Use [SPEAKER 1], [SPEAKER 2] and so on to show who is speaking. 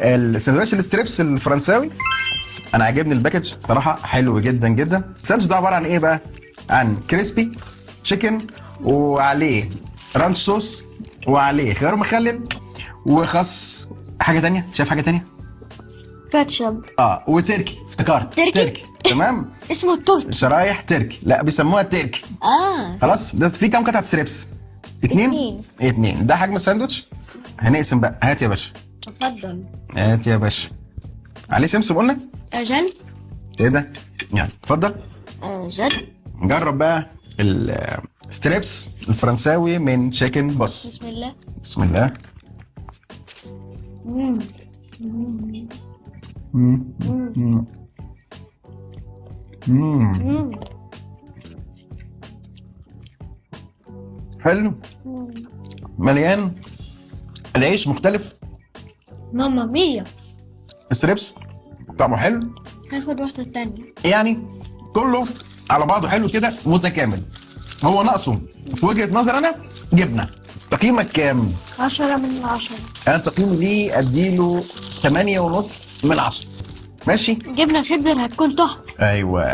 [SPEAKER 1] الساندوتش الستريبس الفرنساوي انا عاجبني الباكج صراحه، حلو جدا جدا. الساندوتش ده عباره عن ايه بقى؟ عن كريسبي تشيكن، وعليه رانش صوص، وعليه خيار مخلل وخس. حاجه تانية؟ شايف حاجه تانية؟
[SPEAKER 2] كاتشب.
[SPEAKER 1] وتركي، افتكرت
[SPEAKER 2] تركي؟
[SPEAKER 1] تمام.
[SPEAKER 2] اسمه التركي.
[SPEAKER 1] شرايح تركي، لا بيسموها تركي. خلاص. ده في كام قطعه ستريبس؟ اتنين. ده حجم الساندوتش. هنقسم بقى. هات يا باشا.
[SPEAKER 2] تفضل.
[SPEAKER 1] هات يا باشا. عليه سمسم قلنا؟
[SPEAKER 2] أجل.
[SPEAKER 1] ايه ده؟ يعني اتفضل.
[SPEAKER 2] أجل.
[SPEAKER 1] نجرب بقى الستريبس الفرنساوي من تشيكن بوس.
[SPEAKER 2] بسم الله.
[SPEAKER 1] بسم الله.
[SPEAKER 2] مم.
[SPEAKER 1] حلو. مليان. العيش مختلف.
[SPEAKER 2] ماما مية.
[SPEAKER 1] الستريبس طعمه حلو،
[SPEAKER 2] هاخد واحدة تانية.
[SPEAKER 1] يعني كله على بعضه حلو كده متكامل. هو ناقصه في وجهة نظر انا جبنه. تقييمك كام؟
[SPEAKER 2] 10/10.
[SPEAKER 1] انا تقييمي ليه اديله 8.5 من 10. ماشي؟
[SPEAKER 2] جبنة شيدر هتكون تحفة.
[SPEAKER 1] ايوه.